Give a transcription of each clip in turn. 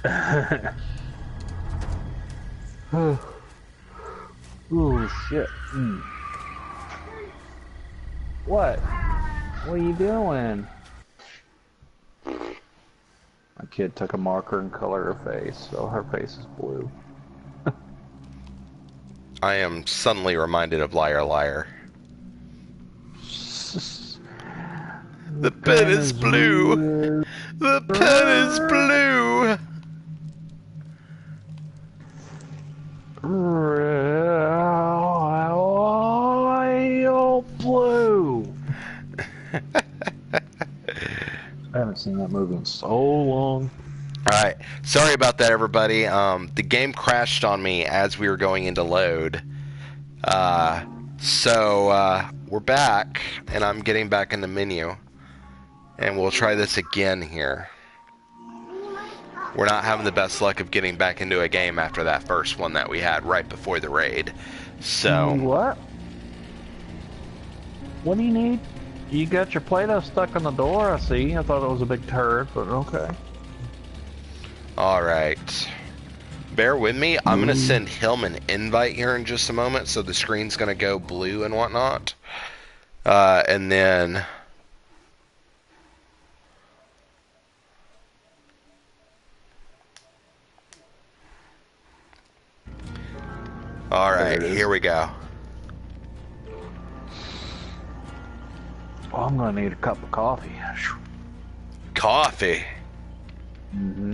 Oh shit. What? What are you doing? My kid took a marker and colored her face, so her face is blue. I am suddenly reminded of Liar Liar. The The pen pen is is blue. blue. The pen is blue. Royal blue. I haven't seen that movie in so long. Alright, sorry about that, everybody. The game crashed on me as we were going into load. We're back, and I'm getting back in the menu. And we'll try this again here. We're not having the best luck of getting back into a game after that first one that we had right before the raid. So... What? What do you need? You got your Play-Doh stuck on the door, I see. I thought it was a big turd, but okay. Alright. Bear with me. I'm going to send him an invite here in just a moment, so the screen's going to go blue and whatnot. And then... Alright, here we go. Oh, I'm gonna need a cup of coffee. Coffee?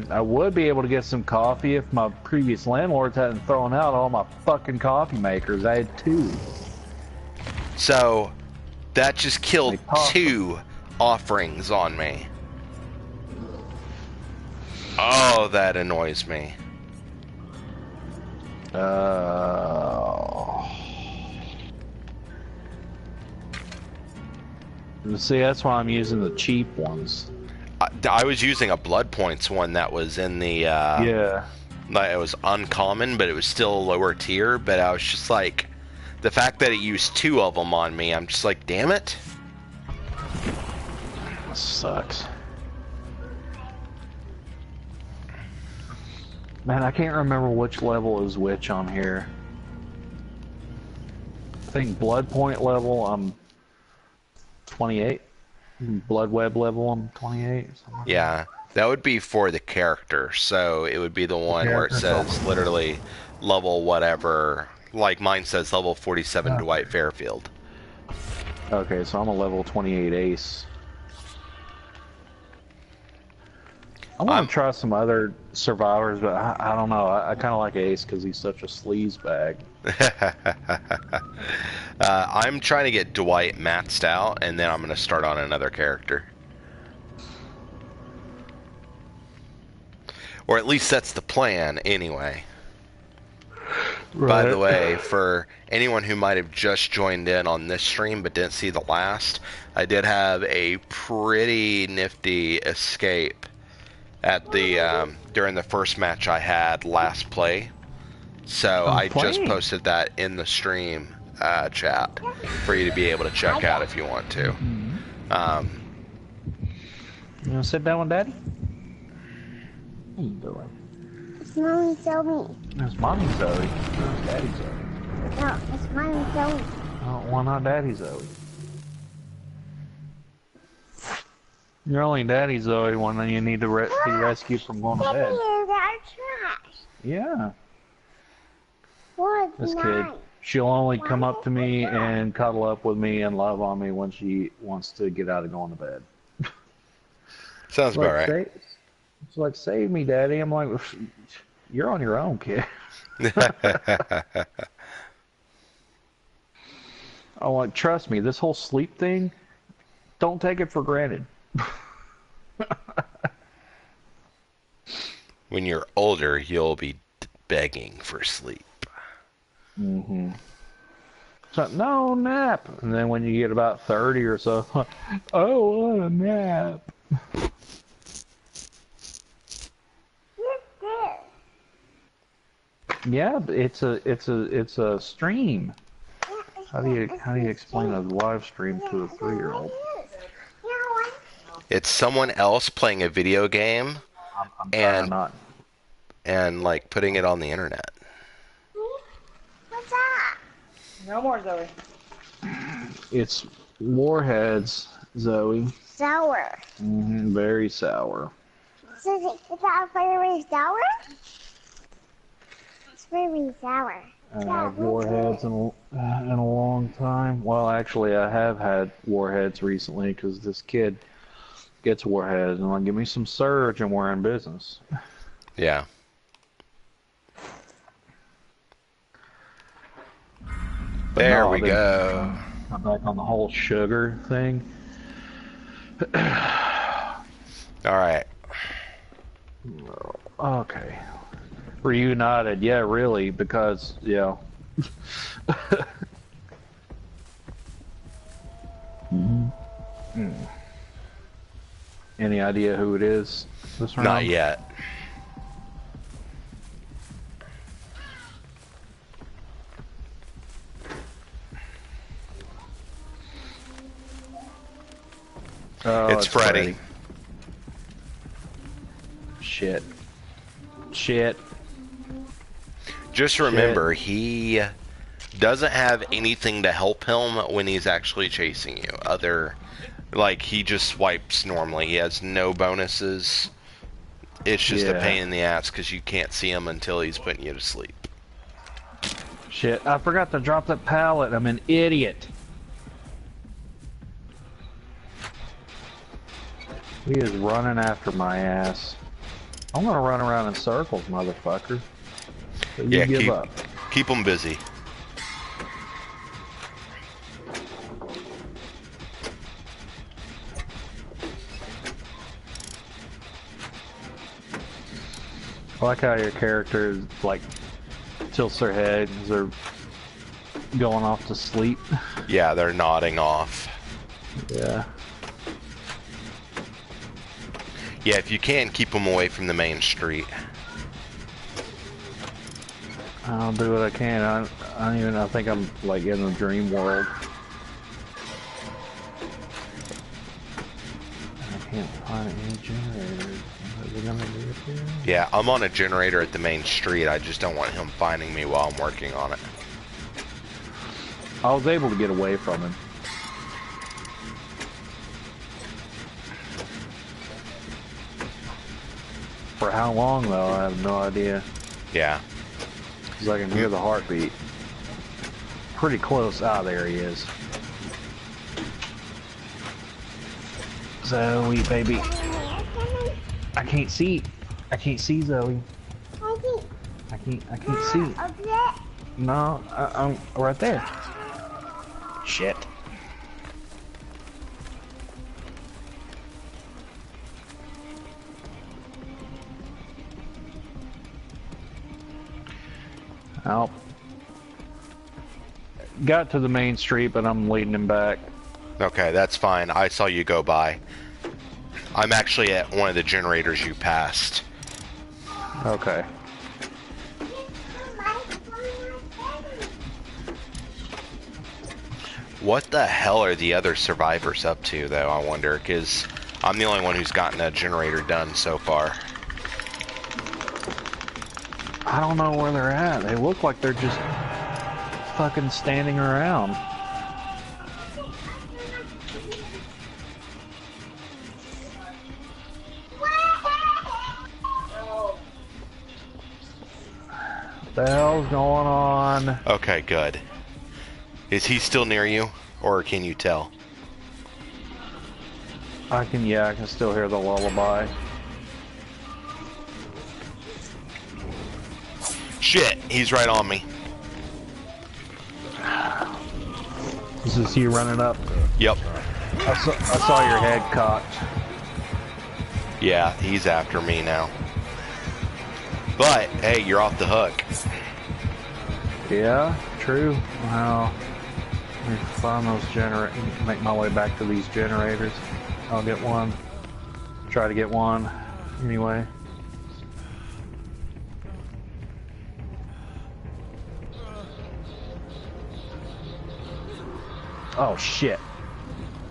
I would be able to get some coffee if my previous landlords hadn't thrown out all my fucking coffee makers. I had 2. So, that just killed 2 offerings on me. Oh, that annoys me. See, that's why I'm using the cheap ones. I was using a Blood Points one that was in the, yeah. Like, it was uncommon, but it was still lower tier, but I was just like, the fact that it used 2 of them on me, I'm just like, damn it. That sucks. Man, I can't remember which level is which on here. I think Blood Point level, I'm 28. Blood Web level, I'm 28. Yeah, that would be for the character, so it would be the one where it says literally level whatever, like mine says level 47 Dwight Fairfield. Okay, so I'm a level 28 ace. I want to try some other survivors, but I don't know. I kind of like Ace because he's such a sleaze bag. I'm trying to get Dwight maxed out, and then I'm going to start on another character. Or at least that's the plan, anyway. Right. By the way, for anyone who might have just joined in on this stream but didn't see the last, I did have a pretty nifty escape at the during the first match I had last play. So I just posted that in the stream chat for you to be able to check out if you want to. You want to sit down with Daddy? What are you doing? It's Mommy Zoe. It's Mommy Zoe. It's Daddy Zoe. No, it's Mommy Zoe. Oh, why not Daddy Zoe? You're only Daddy Zoe when you need to be rescued from going to bed. That's trash. Yeah. What? This kid. She'll only come up to me and cuddle up with me and love on me when she wants to get out of going to bed. Sounds about right. It's like, save me, Daddy. I'm like, you're on your own, kid. I'm like, trust me, this whole sleep thing, don't take it for granted. When you're older, you'll be begging for sleep. Mm-hmm. So, no, nap. And then when you get about 30 or so, oh, I want a nap. Yeah, it's a stream. How do you explain a live stream to a 3-year-old? It's someone else playing a video game, I'm and not. and like putting it on the internet. What's up? No more, Zoe. It's warheads, Zoe. Sour. Very sour. So is that very sour? It's very sour. I haven't had warheads in a long time. Well, actually, I have had warheads recently because this kid gets warheads and like, give me some Surge and we're in business. Yeah. But There no, we go. I'm back on the whole sugar thing. All right. Okay. Reunited, yeah, really, because, yeah. Any idea who it is this round? Not yet. Oh, It's Freddy. Shit. Shit. Just remember, he doesn't have anything to help him when he's actually chasing you. Like, he just swipes normally. He has no bonuses. It's just a pain in the ass because you can't see him until he's putting you to sleep. Shit, I forgot to drop that pallet. I'm an idiot. He is running after my ass. I'm gonna run around in circles, motherfucker. So you give up. Keep him busy. I like how your character like tilts their head as they're going off to sleep. Yeah, they're nodding off. Yeah. Yeah, if you can, keep them away from the main street. I'll do what I can. I think I'm like in a dream world. I can't find any generators. Is it gonna be up here? Yeah, I'm on a generator at the main street. I just don't want him finding me while I'm working on it. I was able to get away from him. For how long though, I have no idea. Yeah. Because I can hear the heartbeat. Pretty close. Ah, there he is. Zoe, baby. I can't see. I can't see Zoe. I can't see. No, I'm right there. Shit. Oh. Got to the main street, but I'm leading him back. Okay, that's fine. I saw you go by. I'm actually at one of the generators you passed. Okay. What the hell are the other survivors up to, though, I wonder? Because I'm the only one who's gotten a generator done so far. I don't know where they're at. They look like they're just fucking standing around. What the hell's going on? Okay, good. Is he still near you, or can you tell? I can still hear the lullaby. Shit, he's right on me. This is you running up. Yep. I saw your head cocked. Yeah, he's after me now. But, hey, you're off the hook. Yeah, true. Well, let me find those make my way back to these generators. I'll get one. Try to get one. Anyway. Oh shit.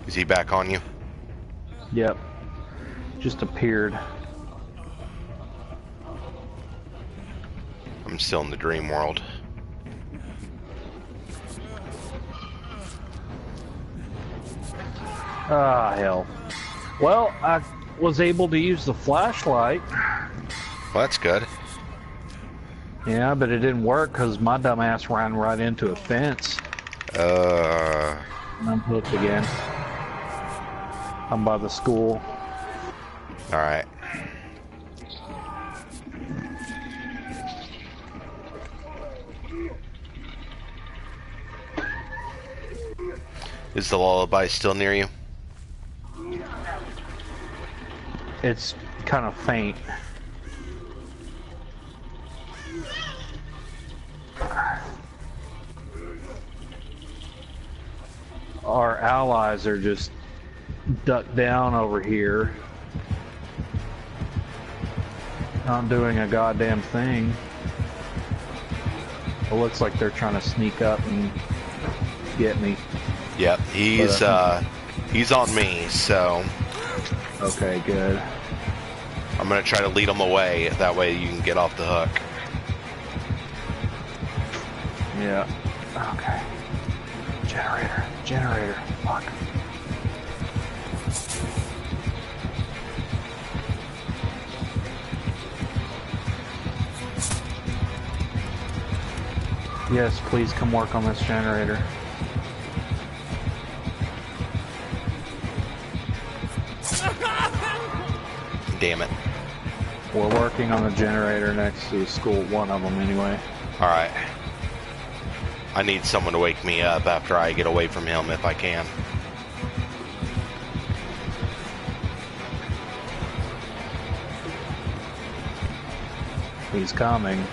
Is he back on you? Yep. Just appeared. I'm still in the dream world. Ah, hell. Well, I was able to use the flashlight. Well, that's good. Yeah, but it didn't work because my dumb ass ran right into a fence. And I'm hooked again. I'm by the school. Alright. Is the lullaby still near you? It's kind of faint. Our allies are just ducked down over here. Not doing a goddamn thing. It looks like they're trying to sneak up and get me. Yep, he's on me, so... Okay, good. I'm gonna try to lead him away, that way you can get off the hook. Yeah. Okay. Generator. Fuck. Yes, please come work on this generator. Damn it. We're working on the generator next to the school, one of them anyway. Alright. I need someone to wake me up after I get away from him if I can. He's coming.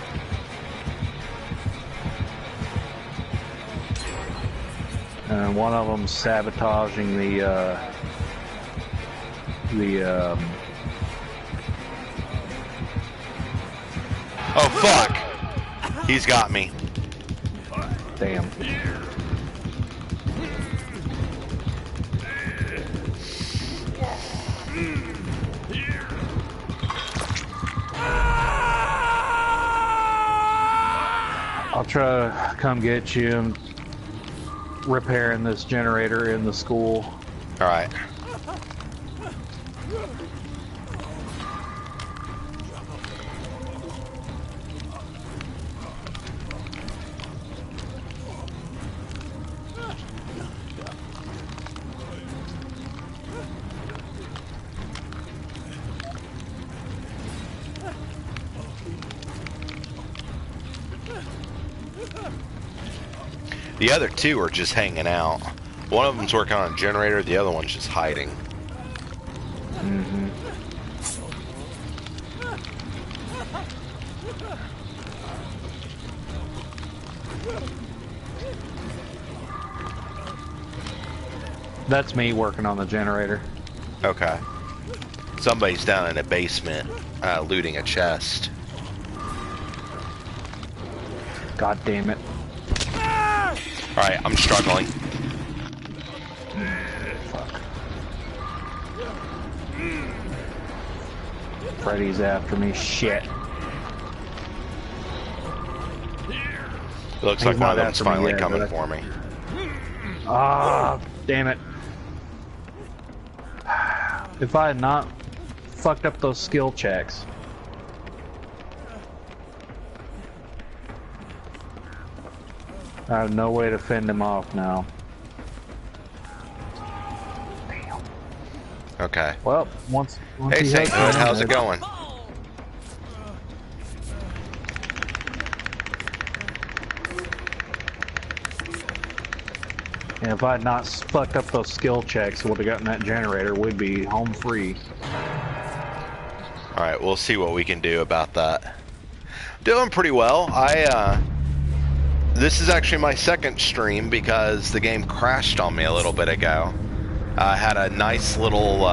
And one of them's sabotaging the Oh fuck! He's got me. damn. I'll try to come get you and repairing this generator in the school. Alright. The other two are just hanging out. One of them's working on a generator, the other one's just hiding. Mm-hmm. That's me working on the generator. Okay. Somebody's down in a basement, looting a chest. God damn it. Alright, I'm struggling. Fuck. Freddy's after me. Shit. It looks He's like one of not them's after me finally yet, coming but for me. Ah, damn it. If I had not fucked up those skill checks. I have no way to fend him off now. Damn. Okay. Well, once Hey he Saint hooks Hood, me, how's it it's- going? And if I had not fucked up those skill checks, would have gotten that generator. We'd be home free. Alright, we'll see what we can do about that. Doing pretty well. This is actually my second stream because the game crashed on me a little bit ago. I had a nice little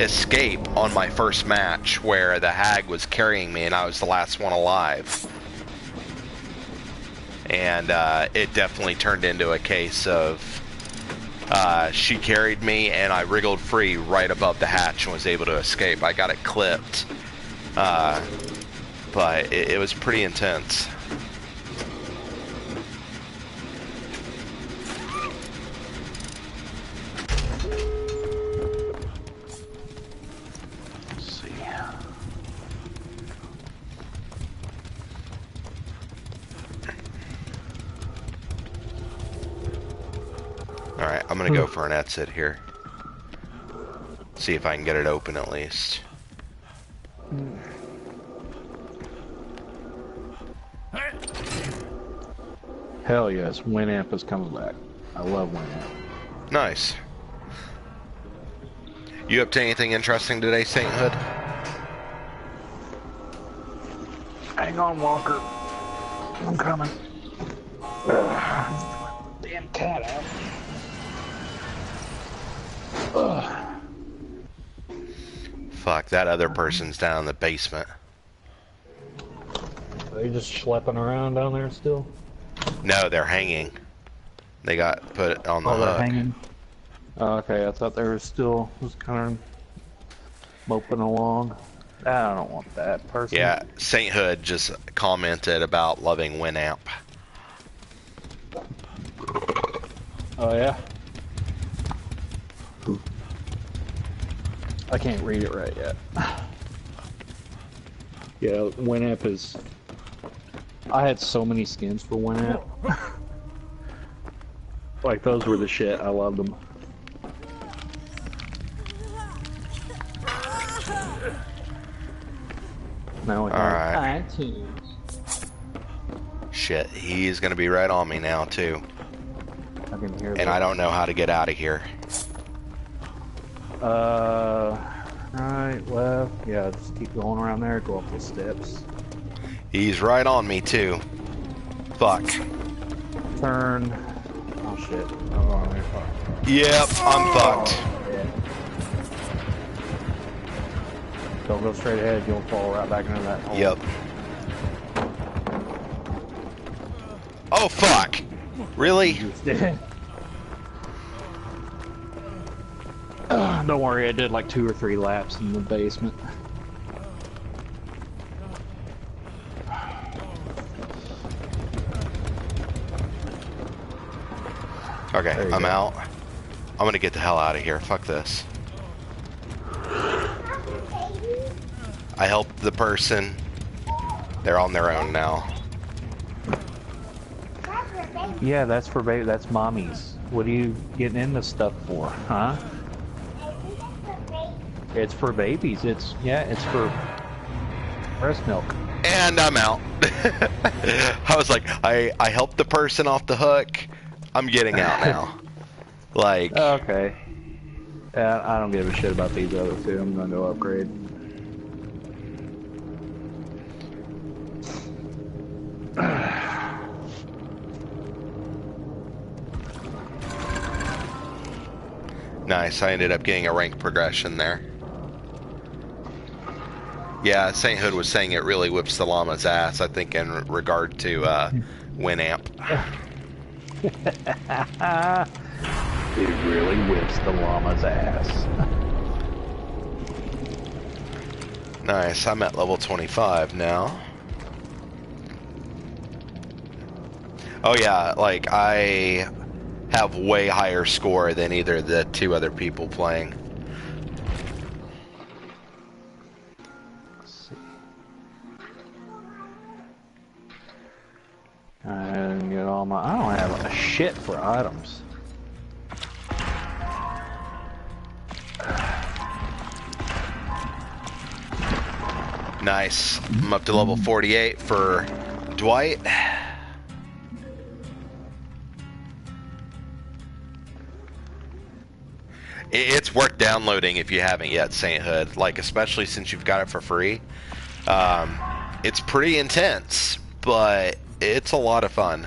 escape on my first match where the hag was carrying me and I was the last one alive. And it definitely turned into a case of she carried me and I wriggled free right above the hatch and was able to escape. I got it clipped but it was pretty intense. Let's see. Alright, I'm gonna go for an exit here. See if I can get it open at least. Hell yes, Winamp is coming back. I love Winamp. Nice. You up to anything interesting today, Sainthood? Hang on, Walker. I'm coming. Damn cat out. Fuck, that other person's down in the basement. Are they just schlepping around down there still? No, they're hanging. They got put on the Oh, they're hook. hanging? Oh, okay, I thought they were still just kind of moping along. I don't want that person. Yeah, Sainthood just commented about loving Winamp. Oh, yeah? I can't read it right yet. Yeah, Winamp is... I had so many skins for Winamp. Like, those were the shit. I loved them. Now we got iTunes. Shit, he's gonna be right on me now, too. I can hear And I don't know how to get out of here. Right, left. Yeah, just keep going around there. Go up the steps. He's right on me, too. Fuck. Turn. Oh shit. Oh, there. Fuck. Yep, I'm fucked. Yeah. Don't go straight ahead. You'll fall right back into that hole. Yep. Oh, fuck. Really? You just did. Don't worry, I did like 2 or 3 laps in the basement. Okay, I'm out. I'm gonna get the hell out of here. Fuck this. I helped the person. They're on their own now. Yeah, that's for baby. That's mommy's. What are you getting into stuff for, huh? It's for babies. It's for breast milk. And I'm out. I was like, I helped the person off the hook. I'm getting out now. Like. Okay. I don't give a shit about these other two. I'm gonna go upgrade. Nice. I ended up getting a rank progression there. Yeah, Sainthood was saying it really whips the llama's ass, I think, in regard to Winamp. It really whips the llama's ass. Nice. I'm at level 25 now. Oh yeah, like I have way higher score than either of the 2 other people playing. And get all my. I don't have a shit for items. Nice. I'm up to level 48 for Dwight. It's worth downloading if you haven't yet, Sainthood. Like, especially since you've got it for free. It's pretty intense, but it's a lot of fun.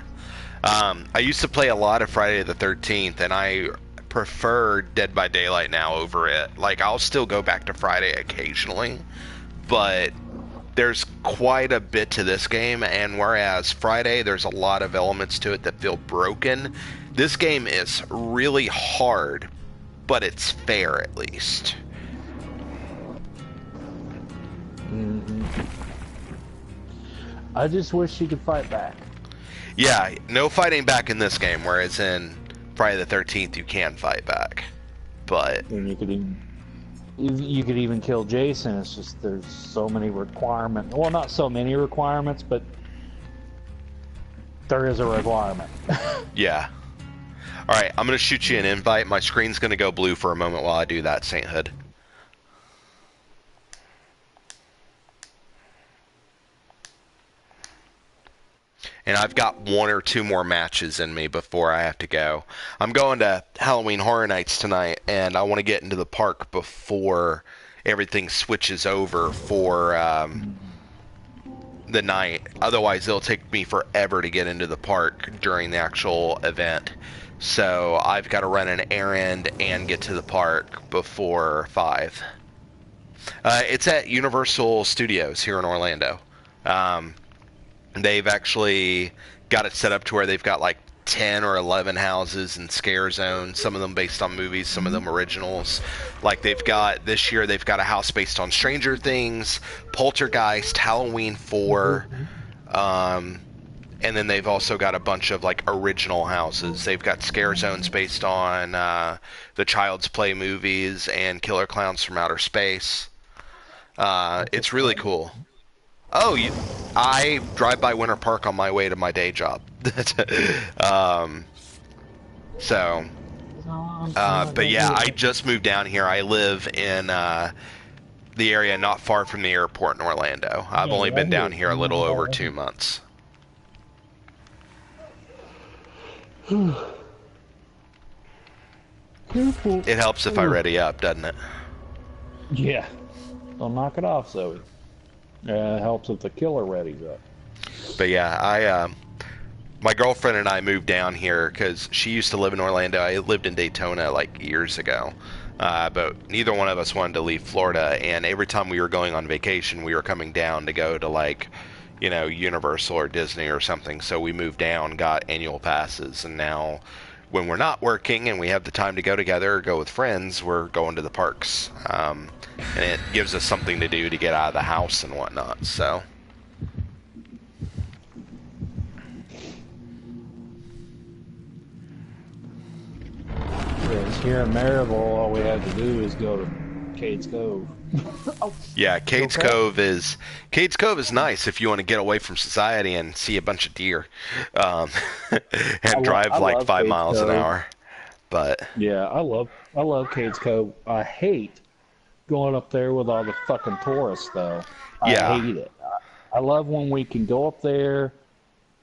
I used to play a lot of Friday the 13th, and I prefer Dead by Daylight now over it. Like, I'll still go back to Friday occasionally, but there's quite a bit to this game, and whereas Friday, there's a lot of elements to it that feel broken, this game is really hard, but it's fair at least. I just wish she could fight back. Yeah, no fighting back in this game, whereas in Friday the 13th you can fight back. But And you could even kill Jason. It's just there's so many requirements. Well, not so many requirements, but there is a requirement. yeah. Alright, I'm going to shoot you an invite. My screen's going to go blue for a moment while I do that, Saint Hood. And I've got 1 or 2 more matches in me before I have to go. I'm going to Halloween Horror Nights tonight, and I want to get into the park before everything switches over for the night. Otherwise, it'll take me forever to get into the park during the actual event. So I've got to run an errand and get to the park before 5. It's at Universal Studios here in Orlando. They've actually got it set up to where they've got like 10 or 11 houses in scare zones, some of them based on movies, some of them originals. Like they've got, this year they've got a house based on Stranger Things, Poltergeist, Halloween 4, and then they've also got a bunch of like original houses. They've got scare zones based on the Child's Play movies and Killer Clowns from Outer Space. It's really cool. Oh, I drive by Winter Park on my way to my day job. But yeah, I just moved down here. I live in the area not far from the airport in Orlando. I've only been down here a little over 2 months. It helps if I ready up, doesn't it? Yeah. Don't knock it off, Zoe. It helps if the killer readies up. But yeah, my girlfriend and I moved down here because she used to live in Orlando. I lived in Daytona like years ago. But neither one of us wanted to leave Florida, and every time we were going on vacation, we were coming down to go to like, you know, Universal or Disney or something. So we moved down, got annual passes, and now when we're not working and we have the time to go together or go with friends, we're going to the parks. And it gives us something to do to get out of the house and whatnot, so. Whereas here in Maryville, all we had to do is go to Cades Cove. Oh. Yeah, Cades Cove is nice if you want to get away from society and see a bunch of deer, and drive like 5 miles an hour. But yeah, I love Cades Cove. I hate going up there with all the fucking tourists, though. I hate it. I love when we can go up there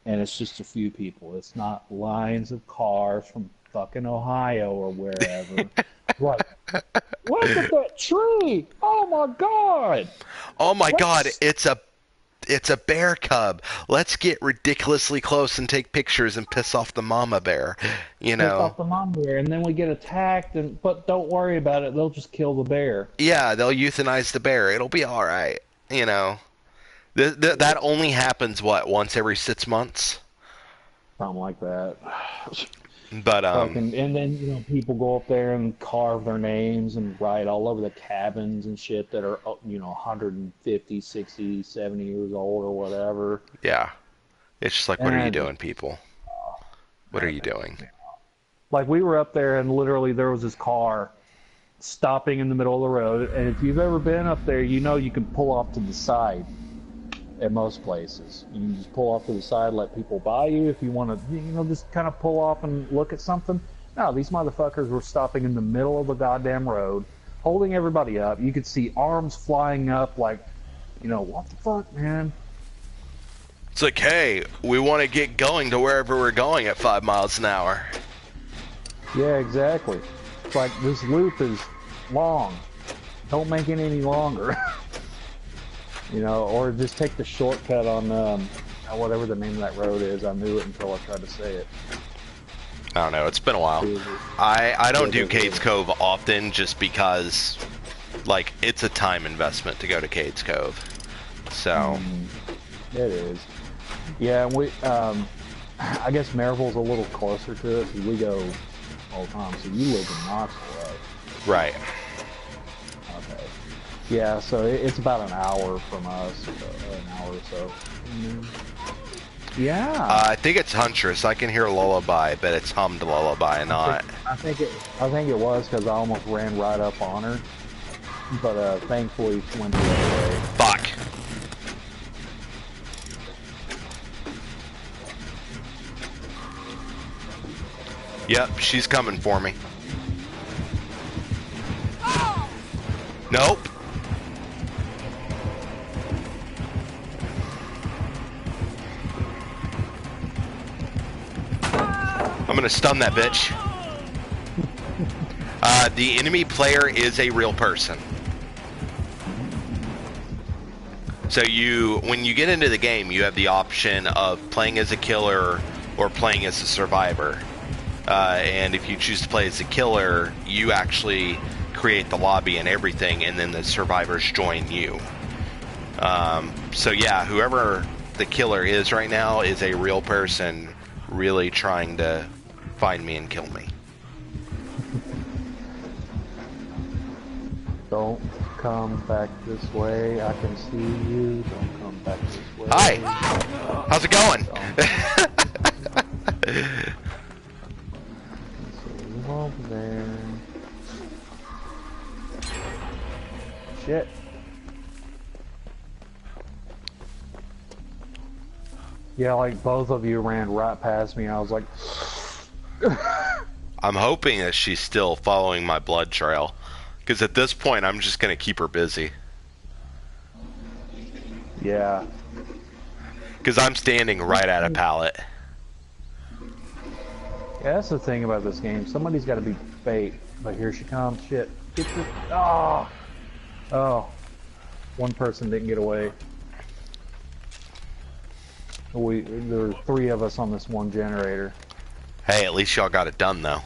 and it's just a few people. It's not lines of cars from fucking Ohio or wherever. Like, look at that tree! Oh my god! Oh my god! It's a bear cub. Let's get ridiculously close and take pictures and piss off the mama bear. You know. Piss off the mama bear, and then we get attacked. But don't worry about it. They'll just kill the bear. Yeah, they'll euthanize the bear. It'll be all right. You know. That only happens once every 6 months. Something like that. But and then people go up there and carve their names and write all over the cabins and shit that are 150, 60, 70 years old or whatever. Yeah, it's just like, what are you doing, people? What are you doing? Like, we were up there and literally there was this car stopping in the middle of the road, and if you've ever been up there, you know you can pull off to the side. At most places, you can just pull off to the side, let people by you if you want to, just kind of pull off and look at something. No, these motherfuckers were stopping in the middle of the goddamn road, holding everybody up. You could see arms flying up, like, what the fuck, man? It's like, hey, we want to get going to wherever we're going at 5 miles an hour. Yeah, exactly. It's like, this loop is long. Don't make it any longer. Or just take the shortcut on whatever the name of that road is. I knew it until I tried to say it. I don't know. It's been a while. I don't do Cades Cove often just because, like, it's a time investment to go to Cades Cove. So. It is. Yeah, we. I guess Maryville's a little closer to it because we go all the time. So you live in Knoxville, right? Right. Yeah, so it's about an hour from us, an hour hour or so. Yeah. I think it's Huntress. I can hear Lullaby, but it's hummed Lullaby, not. I think it was because I almost ran right up on her, but thankfully she went the other way. Fuck. Yep, she's coming for me. Nope. I'm gonna stun that bitch. The enemy player is a real person. So when you get into the game, you have the option of playing as a killer or playing as a survivor. And if you choose to play as a killer, you actually create the lobby and everything, and then the survivors join you. So yeah, whoever the killer is right now is a real person really trying to find me and kill me. Don't come back this way. I can see you. Don't come back this way. Hi! How's it going? So over there. Shit. Yeah, like both of you ran right past me. I was like, I'm hoping that she's still following my blood trail, because at this point I'm just gonna keep her busy. yeah. Because I'm standing right at a pallet. Yeah, that's the thing about this game. Somebody's got to be fake. But here she comes. Shit. Get this. Oh. Oh. One person didn't get away. There were 3 of us on this one generator. Hey, at least y'all got it done though.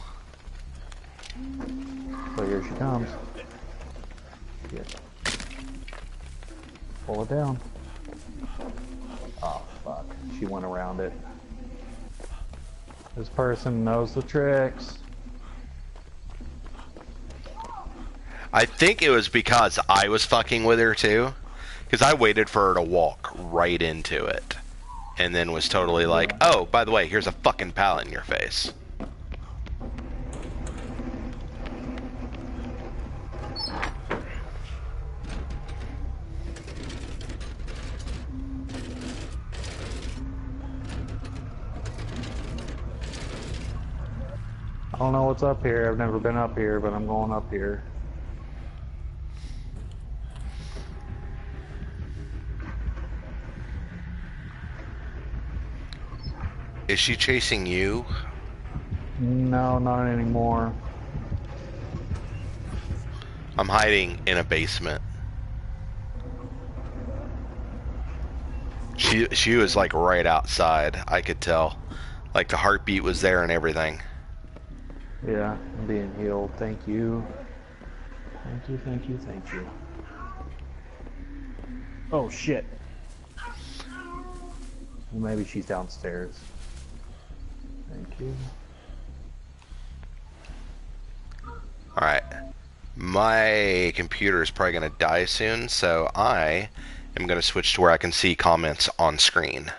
So here she comes. Shit. Pull it down. Oh, fuck. She went around it. This person knows the tricks. I think it was because I was fucking with her too. Because I waited for her to walk right into it. And then was totally like, oh, by the way, here's a fucking pallet in your face. I don't know what's up here. I've never been up here, but I'm going up here. Is she chasing you? No, not anymore. I'm hiding in a basement. She was like right outside. I could tell. Like the heartbeat was there and everything. Yeah, I'm being healed. Thank you. Thank you, thank you, thank you. Oh, shit. Well, maybe she's downstairs. Thank you. Alright. My computer is probably going to die soon, so I am going to switch to where I can see comments on screen.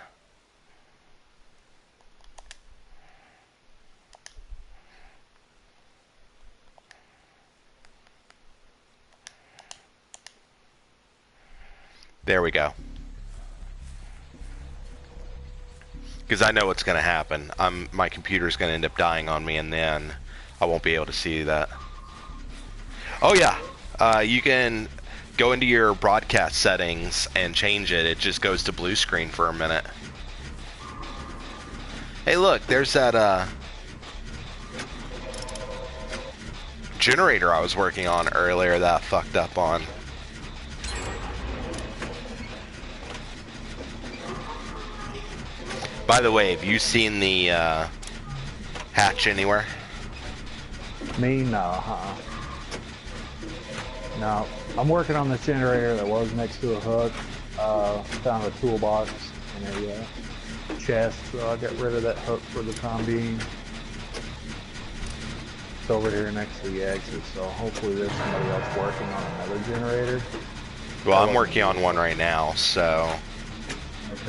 There we go. Because I know what's going to happen. My computer's going to end up dying on me, and then I won't be able to see that. Oh yeah, you can go into your broadcast settings and change it. It just goes to blue screen for a minute. Hey look, there's that generator I was working on earlier that I fucked up on. By the way, have you seen the hatch anywhere? Me? No, No. I'm working on this generator that was next to a hook. Found a toolbox and a chest, so I got rid of that hook for the time being. It's over here next to the exit, so hopefully there's somebody else working on another generator. Well, I'm working on one right now, so...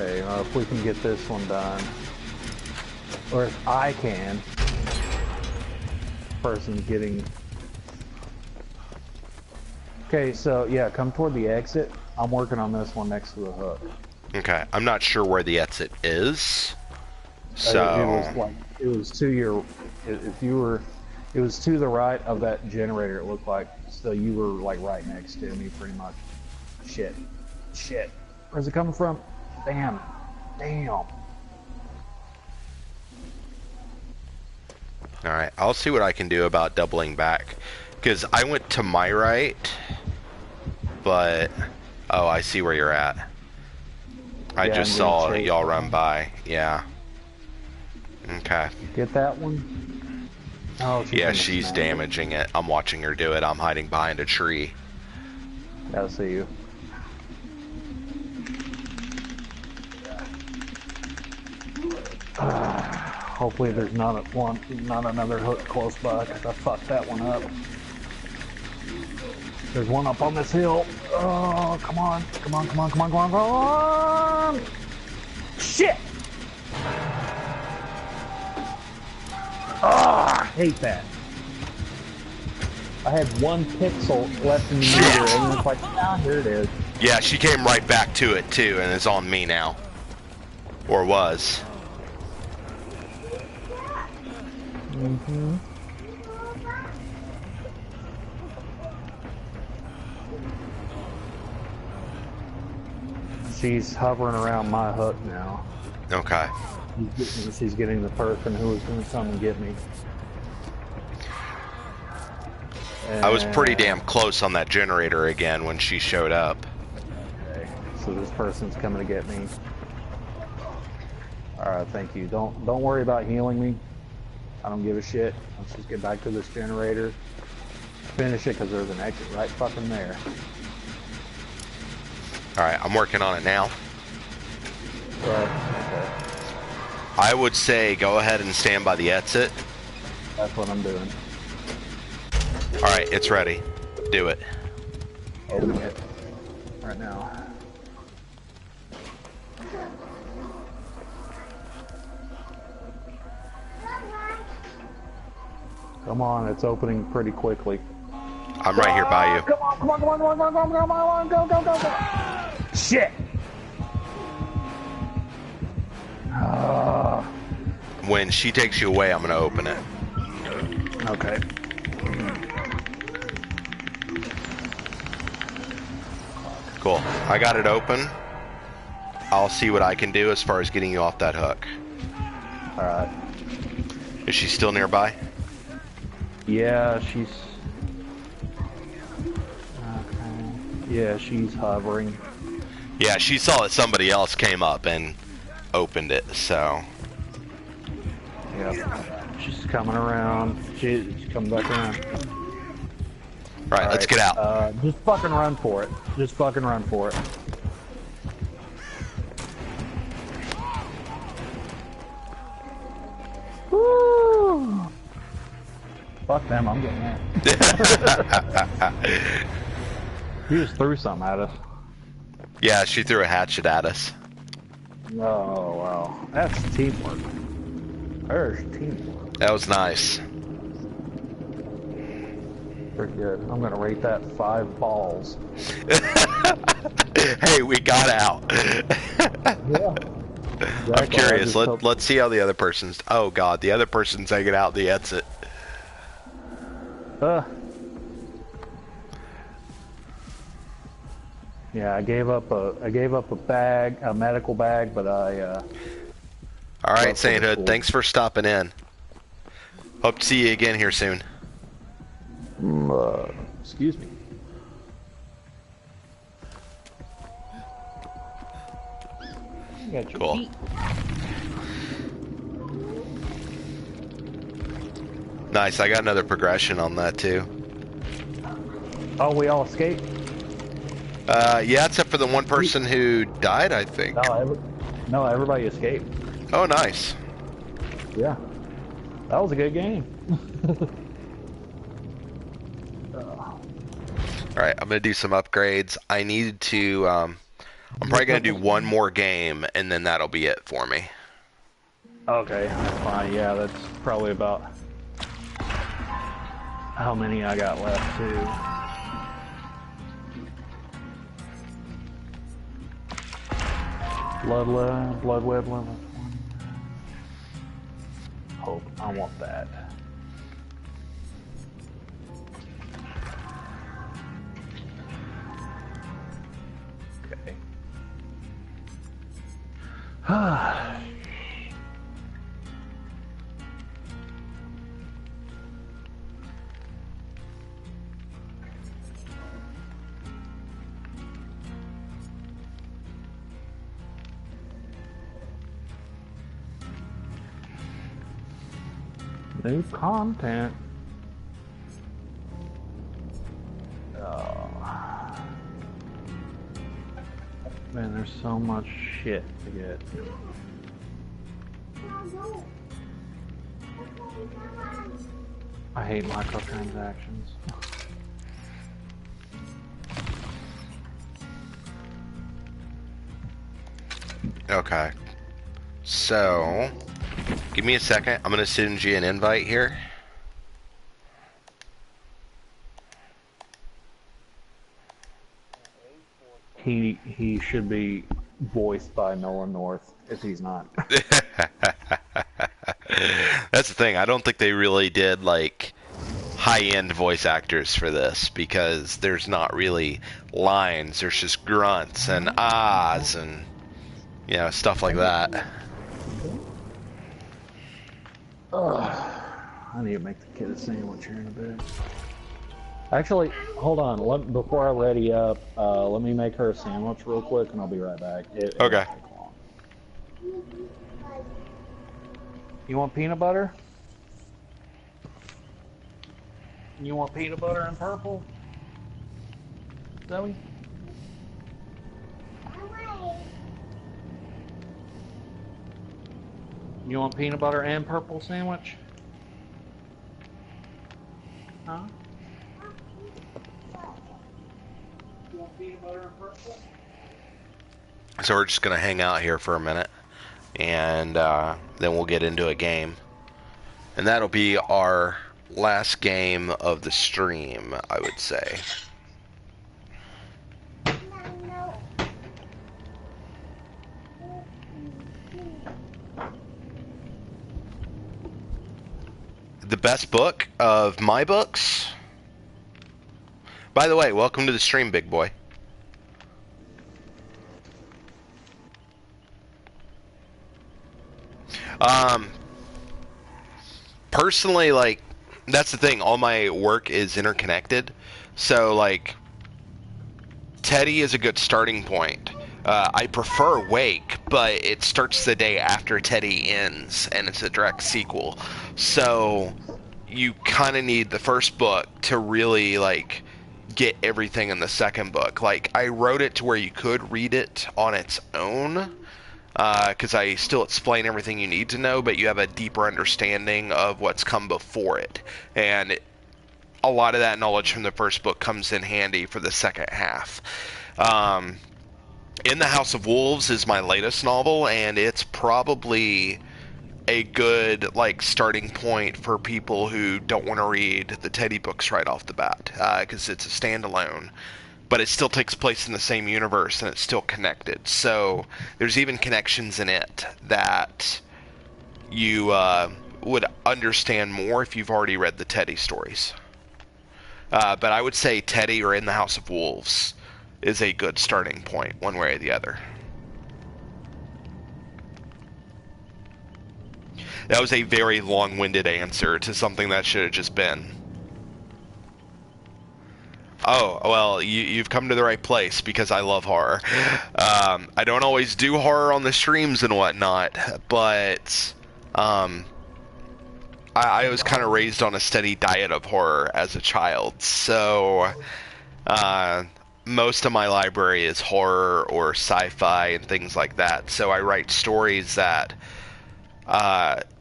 Okay, if we can get this one done. Or if I can. Person's getting... Okay, so yeah, come toward the exit. I'm working on this one next to the hook. Okay, I'm not sure where the exit is. So... It was to your... If you were... It was to the right of that generator, it looked like. So you were like right next to me, pretty much. Shit. Shit. Where's it coming from? Damn. Damn. Alright, I'll see what I can do about doubling back. Because I went to my right, but... Oh, I see where you're at. I just saw y'all run by. Yeah. Okay. Get that one? Oh, yeah, she's damaging it. I'm watching her do it. I'm hiding behind a tree. I see you. Hopefully there's not another hook close by, because I fucked that one up. There's one up on this hill. Oh, come on. Come on, come on, come on, come on, come on! Shit! I hate that. I had 1 pixel left in the meter, and it's like, ah, here it is. Yeah, she came right back to it, too, and it's on me now. Or was. Mm-hmm. She's hovering around my hook now. Okay. She's getting the person who was going to come and get me. I was pretty damn close on that generator again when she showed up. Okay, so this person's coming to get me. Alright, thank you. Don't worry about healing me. I don't give a shit. Let's just get back to this generator. Finish it, because there's an exit right fucking there. Alright, I'm working on it now. Right, okay. I would say go ahead and stand by the exit. That's what I'm doing. Alright, it's ready. Do it. Open it. Right now. Come on, it's opening pretty quickly. I'm right here by you. Come on, come on, come on, come on, come on, come on, go, go, go, go. Shit! When she takes you away, I'm gonna open it. Okay. Cool. I got it open. I'll see what I can do as far as getting you off that hook. Alright. Is she still nearby? Yeah, she's... Okay. Yeah, she's hovering. Yeah, she saw that somebody else came up and opened it, so... Yeah. She's coming around. She's coming back around. Right, let's get out. Just fucking run for it. Just fucking run for it. Woo! Fuck them, I'm getting that. You just threw something at us. Yeah, she threw a hatchet at us. Oh, wow. That's teamwork. There's teamwork. That was nice. Pretty good. I'm gonna rate that 5 balls. Hey, we got out. Yeah. Exactly. I'm curious. Let's see how the other person's... Oh, God. The other person's taking out the exit. Yeah, I gave up a bag, a medical bag, but I All right, Sainthood. Thanks for stopping in. Hope to see you again here soon. Excuse me. Cool. Nice. I got another progression on that too. Oh, we all escaped? Yeah, except for the one person who died, I think. No, everybody escaped. Oh, nice. Yeah. That was a good game. Alright, I'm gonna do some upgrades. I need to, I'm probably gonna do one more game, and then that'll be it for me. Okay, that's fine. Yeah, that's probably about how many I got left, too. Blood web level 20. Hope. I want that. Okay. New content. Man, there's so much shit to get. I hate microtransactions. Okay. So, give me a second. I'm gonna send you an invite here. He should be voiced by Nolan North if he's not. That's the thing. I don't think they really did like high-end voice actors for this because there's not really lines. There's just grunts and ahs and stuff like that. I need to make the kid a sandwich here in a bit. Actually, hold on. Before I ready up, let me make her a sandwich real quick, and I'll be right back. It Okay. won't take long. You want peanut butter? You want peanut butter and purple? Zoe? You want peanut butter and purple sandwich? Huh? You want peanut butter and purple? So we're just gonna hang out here for a minute, and then we'll get into a game, and that'll be our last game of the stream, I would say. The best book of my books. By the way, welcome to the stream, big boy. Personally, like, that's the thing, all my work is interconnected, so, like, Teddy is a good starting point. I prefer Wake, but it starts the day after Teddy ends, and it's a direct sequel, so you kind of need the first book to really, like, get everything in the second book. Like, I wrote it to where you could read it on its own, because I still explain everything you need to know, but you have a deeper understanding of what's come before it. And a lot of that knowledge from the first book comes in handy for the second half. In the House of Wolves is my latest novel, and it's probably a good, like, starting point for people who don't want to read the Teddy books right off the bat, because it's a standalone. But it still takes place in the same universe, and it's still connected. So there's even connections in it that you would understand more if you've already read the Teddy stories. But I would say Teddy or In the House of Wolves is a good starting point, one way or the other. That was a very long-winded answer to something that should have just been. Oh, well, you've come to the right place, because I love horror. I don't always do horror on the streams and whatnot, but I was kind of raised on a steady diet of horror as a child, so most of my library is horror or sci-fi and things like that. So I write stories that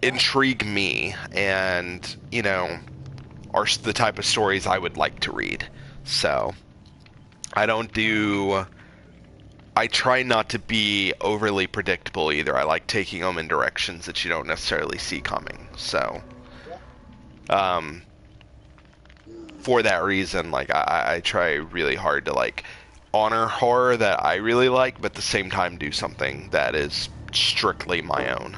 intrigue me and, are the type of stories I would like to read. So, I don't do I try not to be overly predictable either. I like taking them in directions that you don't necessarily see coming. So, um, for that reason, like I try really hard to like honor horror that I really like, but at the same time do something that is strictly my own.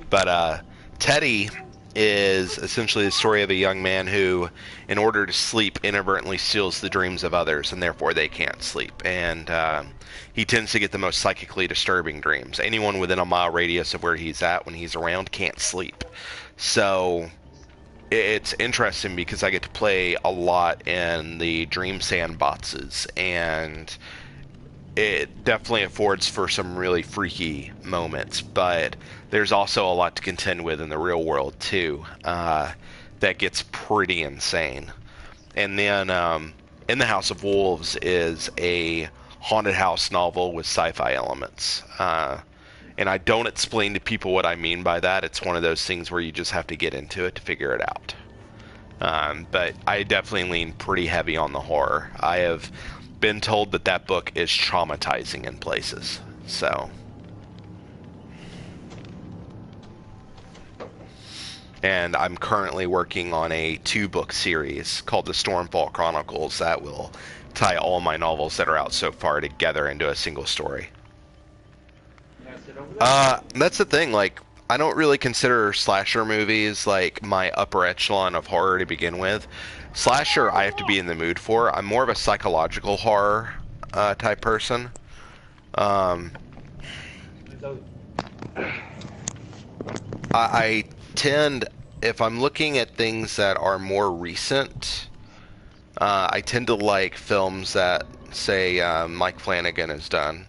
But Teddy is essentially the story of a young man who, in order to sleep, inadvertently steals the dreams of others, and therefore they can't sleep. And he tends to get the most psychically disturbing dreams. Anyone within a mile radius of where he's at when he's around can't sleep. So it's interesting because I get to play a lot in the dream sandboxes, and it definitely affords for some really freaky moments, but there's also a lot to contend with in the real world too, that gets pretty insane. And then In the House of Wolves is a haunted house novel with sci-fi elements. And I don't explain to people what I mean by that. It's one of those things where you just have to get into it to figure it out. But I definitely lean pretty heavy on the horror. I have been told that that book is traumatizing in places. So, and I'm currently working on a 2-book series called the Stormfall Chronicles that will tie all my novels that are out so far together into a single story. That's the thing, like, I don't really consider slasher movies like my upper echelon of horror to begin with. Slasher, I have to be in the mood for. I'm more of a psychological horror type person. I tend, if I'm looking at things that are more recent, I tend to like films that, say, Mike Flanagan has done.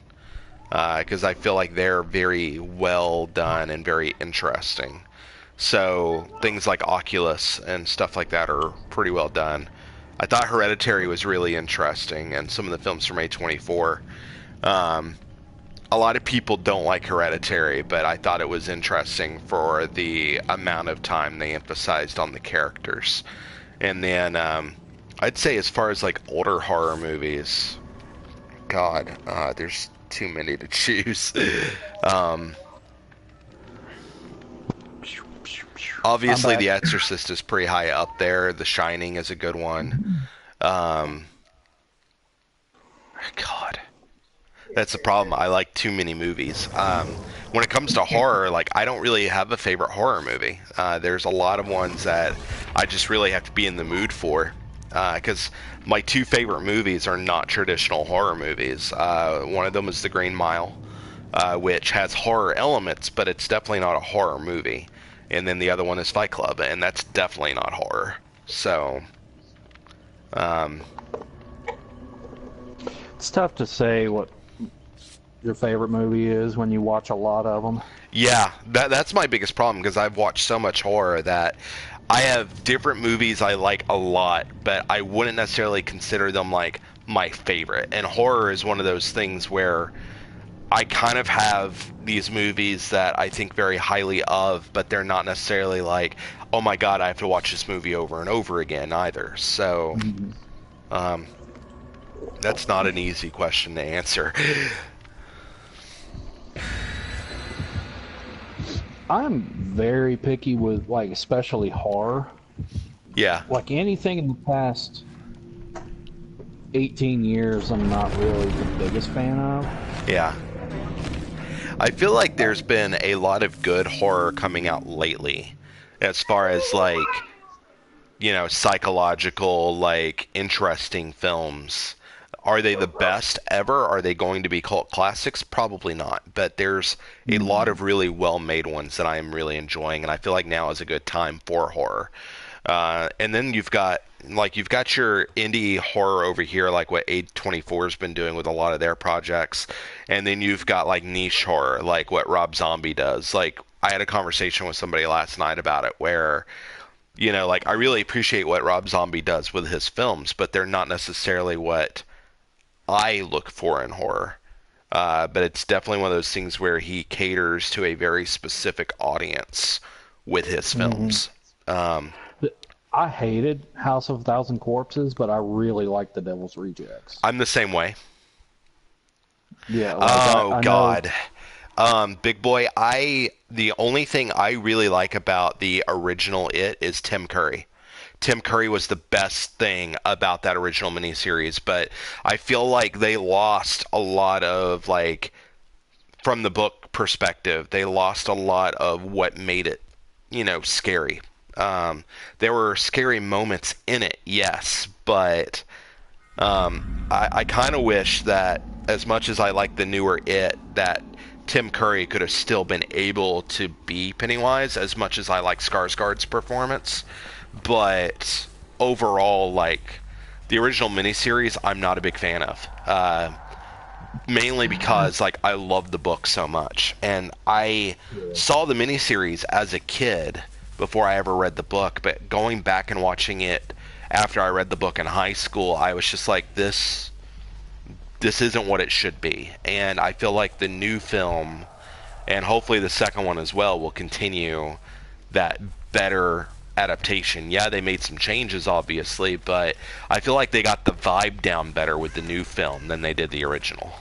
Because I feel like they're very well done and very interesting. So things like Oculus and stuff like that are pretty well done. I thought Hereditary was really interesting, and some of the films from A24. A lot of people don't like Hereditary, but I thought it was interesting for the amount of time they emphasized on the characters. And then I'd say as far as like older horror movies, God, there's too many to choose. Obviously, The Exorcist is pretty high up there. The Shining is a good one. God, that's the problem. I like too many movies. When it comes to horror, like, I don't really have a favorite horror movie. There's a lot of ones that I just really have to be in the mood for. Because my 2 favorite movies are not traditional horror movies. One of them is The Green Mile, which has horror elements, but it's definitely not a horror movie. And then the other one is Fight Club, and that's definitely not horror. So, it's tough to say what your favorite movie is when you watch a lot of them. Yeah, that's my biggest problem, because I've watched so much horror that I have different movies I like a lot, but I wouldn't necessarily consider them like my favorite. And horror is one of those things where I kind of have these movies that I think very highly of, but they're not necessarily like, oh my god, I have to watch this movie over and over again either. So, that's not an easy question to answer. I'm very picky with, like, especially horror. Yeah. Like, anything in the past 18 years, I'm not really the biggest fan of. Yeah. I feel like there's been a lot of good horror coming out lately, as far as, like, you know, psychological, like, interesting films. Are they the best ever? Are they going to be cult classics? Probably not. But there's a lot of really well-made ones that I am really enjoying, and I feel like now is a good time for horror. And then you've got your indie horror over here, like what A24 has been doing with a lot of their projects, and then you've got like niche horror, like what Rob Zombie does. Like, I had a conversation with somebody last night about it, where, you know, like, I really appreciate what Rob Zombie does with his films, but they're not necessarily what I look for in horror. But it's definitely one of those things where he caters to a very specific audience with his films. I hated House of a Thousand Corpses, but I really liked The Devil's Rejects. I'm the same way. Yeah. Like, God. Big Boy, the only thing I really like about the original It is Tim Curry. Tim Curry was the best thing about that original miniseries, but I feel like they lost a lot of, like, from the book perspective, they lost a lot of what made it, you know, scary. There were scary moments in it, yes, but I kind of wish that, as much as I like the newer It, that Tim Curry could have still been able to be Pennywise, as much as I like Skarsgård's performance. But overall, like, the original miniseries, I'm not a big fan of. Mainly because, like, I love the book so much. And I saw the miniseries as a kid before I ever read the book, but going back and watching it after I read the book in high school, I was just like, this isn't what it should be. And I feel like the new film, and hopefully the second one as well, will continue that better adaptation. Yeah, they made some changes, obviously, but I feel like they got the vibe down better with the new film than they did the original.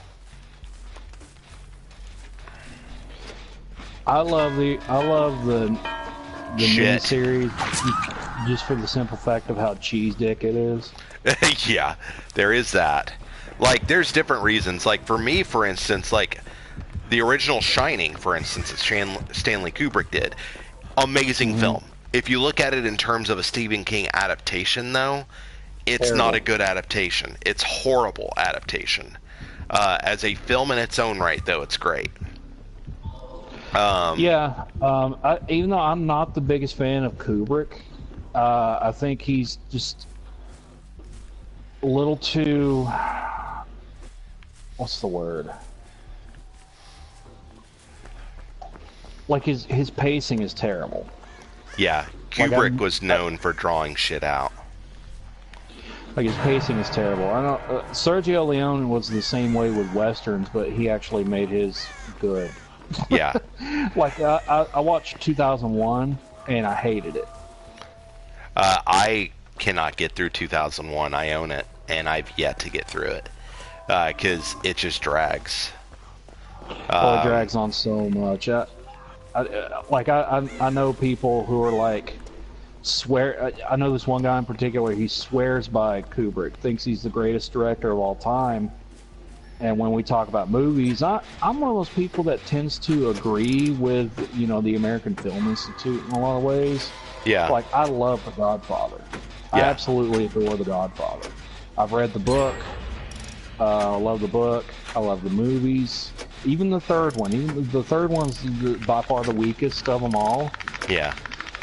I love the Shit. miniseries just for the simple fact of how cheese dick it is. Yeah, there is that. Like, there's different reasons. Like, for me, for instance, like, the original Shining, for instance, that Stanley Kubrick did. Amazing film. If you look at it in terms of a Stephen King adaptation, though, it's not a good adaptation. It's horrible adaptation. As a film in its own right, though, it's great. Even though I'm not the biggest fan of Kubrick, I think he's just a little too... What's the word? Like, his pacing is terrible. Yeah, Kubrick was known for drawing shit out. Like, his pacing is terrible. I know Sergio Leone was the same way with westerns, but he actually made his good. Yeah. Like, I watched 2001 and I hated it. I cannot get through 2001. I own it, and I've yet to get through it because it just drags. It drags on so much. I know people who are like swear. I know this one guy in particular. He swears by Kubrick, thinks he's the greatest director of all time. And when we talk about movies, I'm one of those people that tends to agree with, you know, the American Film Institute in a lot of ways. Yeah. Like, I love The Godfather. I absolutely adore The Godfather. I've read the book. I love the book. I love the movies. Even the third one. Even the third one's by far the weakest of them all. Yeah.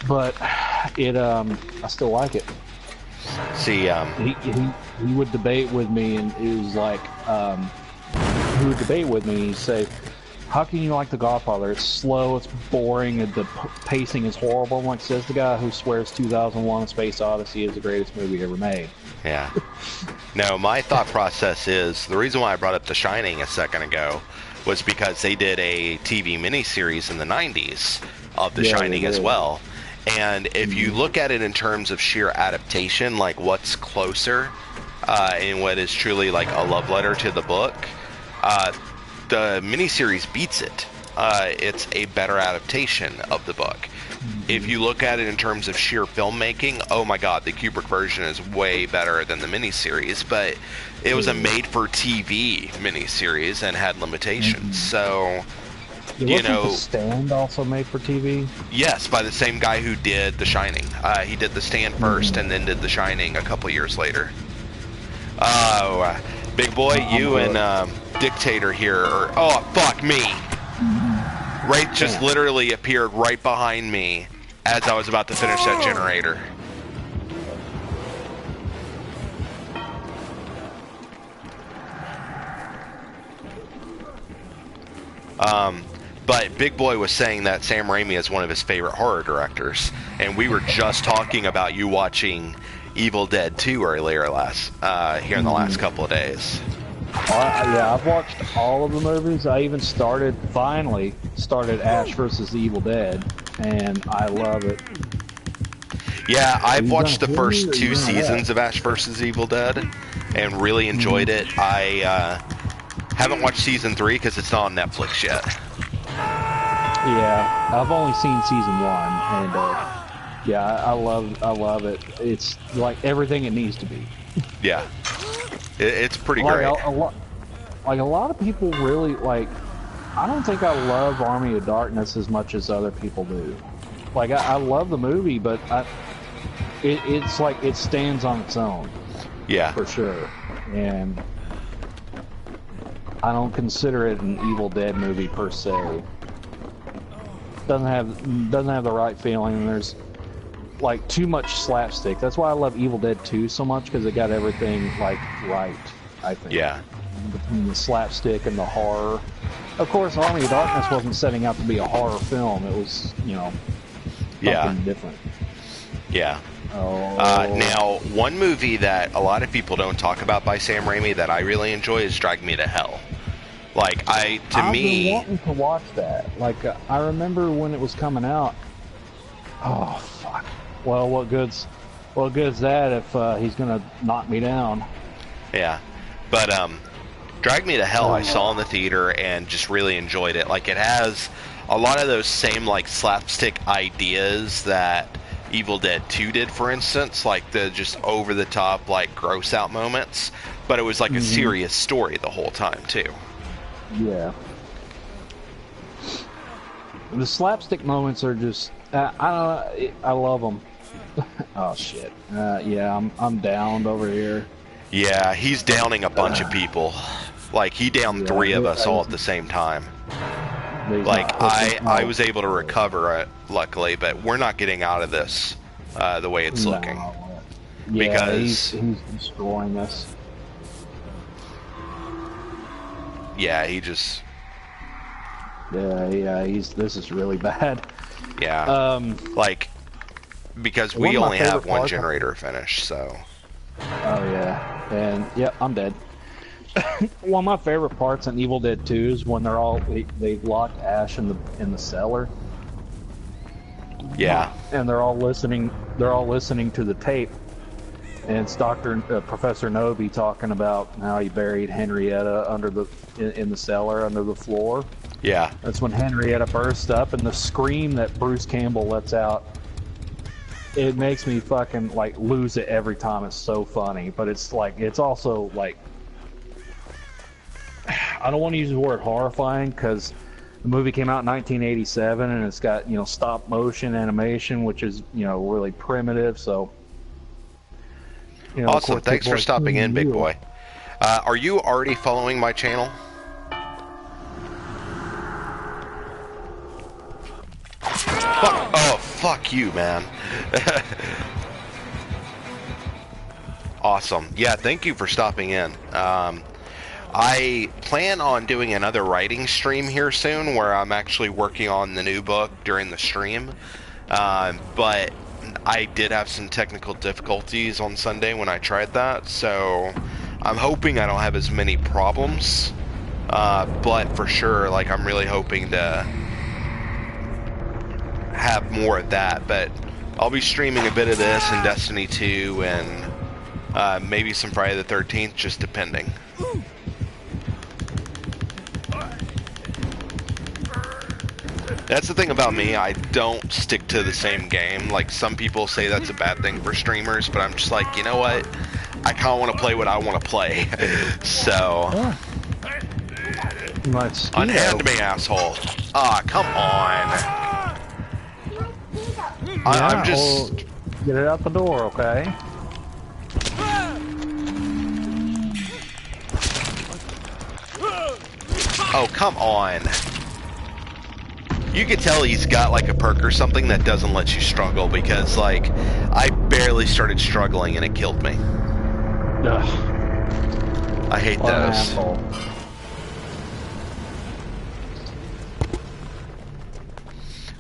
But I still like it. See, he would debate with me, and it was like, he would debate with me. He'd say, "How can you like The Godfather? It's slow, it's boring, and the pacing is horrible." I'm like, says the guy who swears 2001: A Space Odyssey is the greatest movie ever made. Yeah. No, my thought process is, the reason why I brought up The Shining a second ago was because they did a TV miniseries in the 90s of The Shining as well. And if you look at it in terms of sheer adaptation, like what's closer and what is truly like a love letter to the book, the miniseries beats it. It's a better adaptation of the book. If you look at it in terms of sheer filmmaking, oh my god, the Kubrick version is way better than the miniseries, but it was a made-for-TV miniseries and had limitations, so... Wasn't The Stand also made for TV? Yes, by the same guy who did The Shining. He did The Stand first and then did The Shining a couple years later. Oh, Big Boy, you and Dictator here are... Oh, fuck me! Wraith just literally appeared right behind me as I was about to finish that generator. But Big Boy was saying that Sam Raimi is one of his favorite horror directors, and we were just talking about you watching Evil Dead 2 earlier here in the last couple of days. I've watched all of the movies. I even finally started Ash vs. Evil Dead. and I love it. Yeah, I've watched the hear first me, or 2 you gonna seasons what? of Ash vs. Evil Dead and really enjoyed it. I haven't watched season 3 because it's not on Netflix yet. Yeah, I've only seen season 1, and yeah, I love it. It's like everything it needs to be. Yeah, it's pretty Like great. a lot of people really like. I don't think I love Army of Darkness as much as other people do. Like I love the movie, but it's like it stands on its own. Yeah, for sure. And I don't consider it an Evil Dead movie per se. Doesn't have the right feeling. There's like too much slapstick. That's why I love Evil Dead 2 so much, because it got everything like right, I think. Yeah. Between the slapstick and the horror. Of course, Army of Darkness wasn't setting out to be a horror film. It was, you know, something different. Yeah. Oh. Now, one movie that a lot of people don't talk about by Sam Raimi that I really enjoy is Drag Me to Hell. Like, I've been wanting to watch that. Like, I remember when it was coming out. Oh, fuck. Well, what good's that if he's gonna knock me down? Yeah. But, Drag Me to Hell I saw in the theater and just really enjoyed it. Like, it has a lot of those same, like, slapstick ideas that Evil Dead 2 did, for instance. Like, the just over-the-top, like, gross-out moments. But it was, like, a serious story the whole time, too. Yeah. The slapstick moments are just... I love them. Oh, shit. Yeah, I'm downed over here. Yeah, he's downing a bunch of people. Like, he downed 3 of us all at the same time. Like, I was able to recover, luckily, but we're not getting out of this the way it's looking. Yeah, because he's destroying us. Yeah, he just... Yeah, this is really bad. Yeah. Like, because we only have one generator finished, so... Oh, yeah. And, yeah, I'm dead. One of my favorite parts in Evil Dead 2 is when they've locked Ash in the cellar. Yeah. And they're all listening to the tape. And it's Professor Novi talking about how he buried Henrietta in the cellar under the floor. Yeah. That's when Henrietta bursts up, and the scream that Bruce Campbell lets out, it makes me fucking like lose it every time. It's so funny, but it's also like, I don't want to use the word horrifying because the movie came out in 1987 and it's got, you know, stop motion animation, which is, you know, really primitive. So, you know, awesome. Thanks for stopping in, big boy. Are you already following my channel? Fuck you, man. Awesome. Yeah, thank you for stopping in. I plan on doing another writing stream here soon where I'm actually working on the new book during the stream. But I did have some technical difficulties on Sunday when I tried that, so I'm hoping I don't have as many problems. But for sure, like, I'm really hoping to have more of that. But I'll be streaming a bit of this and Destiny 2 and maybe some Friday the 13th, just depending. That's the thing about me, I don't stick to the same game. Like, some people say that's a bad thing for streamers, but I'm just like, you know what? I kind of want to play what I want to play. So... Yeah. Unhand me, asshole. Ah, come on. Yeah, I'm just... Get it out the door, okay? Oh, come on. You can tell he's got like a perk or something that doesn't let you struggle because, like, I barely started struggling and it killed me. Ugh. I hate those.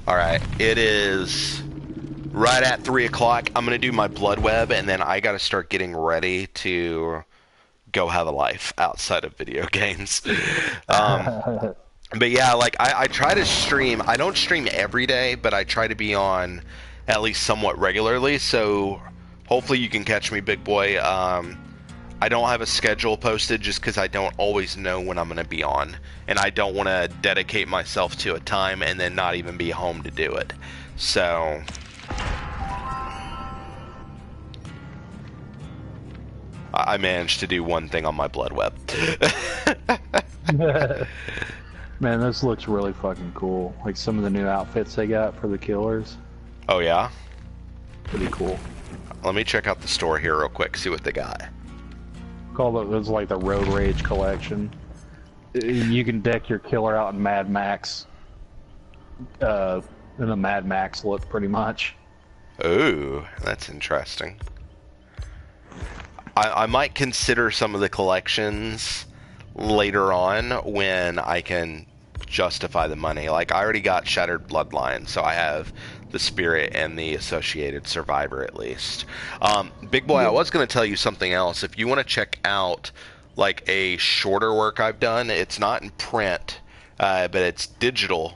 Alright, it is right at 3 o'clock. I'm going to do my blood web and then I got to start getting ready to go have a life outside of video games. But yeah, like I try to stream. I don't stream every day, but I try to be on at least somewhat regularly. So hopefully you can catch me, big boy. I don't have a schedule posted just because I don't always know when I'm going to be on, and I don't want to dedicate myself to a time and then not even be home to do it. So I managed to do one thing on my blood web. Man, this looks really fucking cool. Like some of the new outfits they got for the killers. Oh yeah? Pretty cool. Let me check out the store here real quick, see what they got. It's like the Road Rage collection. You can deck your killer out in Mad Max. In a Mad Max look, pretty much. Ooh, that's interesting. I might consider some of the collections later on when I can justify the money. Like, I already got Shattered Bloodline, so I have the Spirit and the associated Survivor at least. Big boy, I was going to tell you something else. If you want to check out like a shorter work I've done, it's not in print, but it's digital.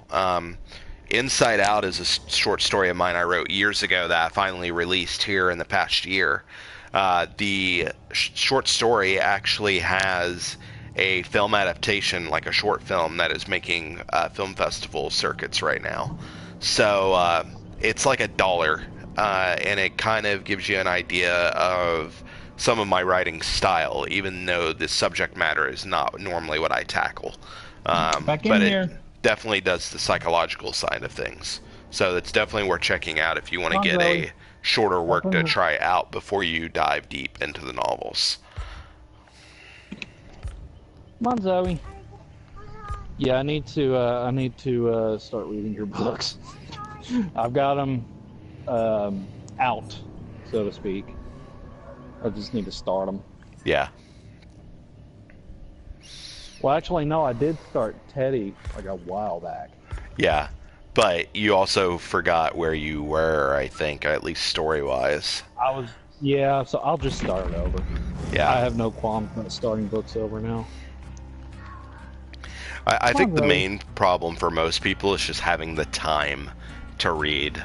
Inside Out is a short story of mine I wrote years ago that I finally released here in the past year. The short story actually has a film adaptation, like a short film, that is making film festival circuits right now. So it's like $1, and it kind of gives you an idea of some of my writing style, even though the subject matter is not normally what I tackle. Back in but here. it definitely does the psychological side of things. So it's definitely worth checking out if you want to get a shorter work to try out before you dive deep into the novels. Come on, Zoe. Yeah, I need to start reading your books. I've got them out, so to speak. I just need to start them. Yeah. Well, actually, no, I did start Teddy like a while back. Yeah. But you also forgot where you were, I think, at least story-wise. Yeah, so I'll just start over. Yeah. I have no qualms about starting books over now. I think the main problem for most people is just having the time to read.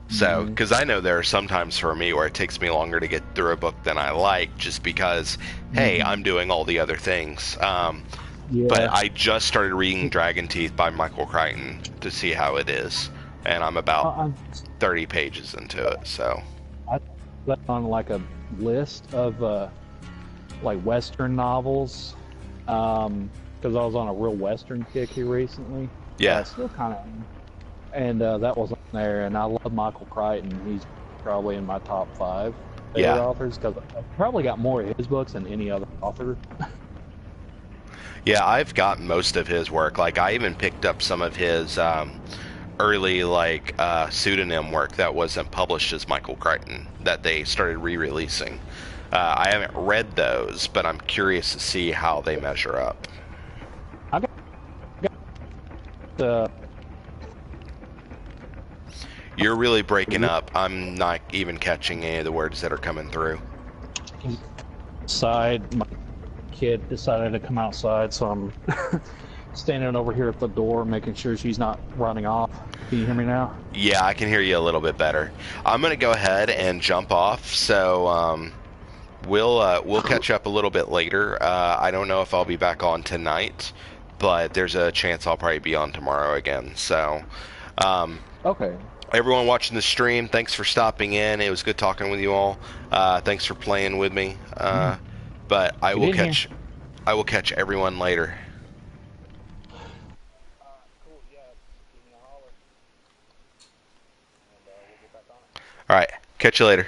Because I know there are some times for me where it takes me longer to get through a book than I like, just because, hey, I'm doing all the other things. But I just started reading Dragon Teeth by Michael Crichton to see how it is, and I'm about 30 pages into it. So I put on like a list of like Western novels, because I was on a real Western kick here recently. Yeah. Still kind of, and that wasn't there. And I love Michael Crichton. He's probably in my top 5 favorite authors, because I've probably got more of his books than any other author. Yeah, I've got most of his work. Like, I even picked up some of his early, like, pseudonym work that wasn't published as Michael Crichton, that they started re-releasing. I haven't read those, but I'm curious to see how they measure up. You're really breaking up. I'm not even catching any of the words that are coming through. My kid decided to come outside, so I'm standing over here at the door making sure she's not running off. Can you hear me now? Yeah, I can hear you a little bit better. I'm gonna go ahead and jump off, so we'll catch up a little bit later. I don't know if I'll be back on tonight, but there's a chance I'll probably be on tomorrow again. So okay. Everyone watching the stream, thanks for stopping in. It was good talking with you all. Thanks for playing with me. But I will catch everyone later. All right, catch you later.